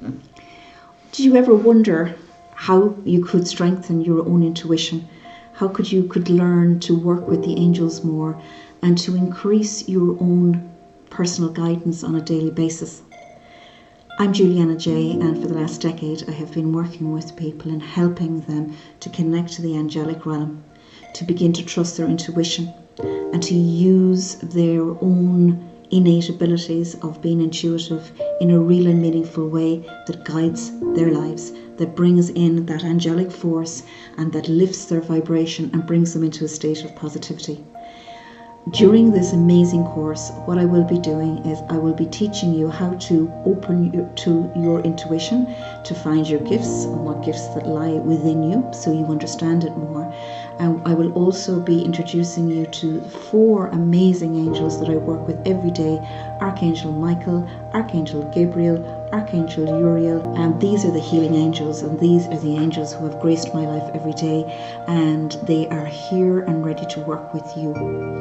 Did you ever wonder how you could strengthen your own intuition? How you could learn to work with the angels more and to increase your own personal guidance on a daily basis? I'm Juliana J, and for the last decade I have been working with people and helping them to connect to the angelic realm, to begin to trust their intuition and to use their own innate abilities of being intuitive in a real and meaningful way that guides their lives, that brings in that angelic force and that lifts their vibration and brings them into a state of positivity. During this amazing course, what I will be doing is I will be teaching you how to open to your intuition, to find your gifts and what gifts that lie within you so you understand it more. And I will also be introducing you to 4 amazing angels that I work with every day: Archangel Michael, Archangel Gabriel, Archangel Uriel, and these are the healing angels, and these are the angels who have graced my life every day, and they are here and ready to work with you.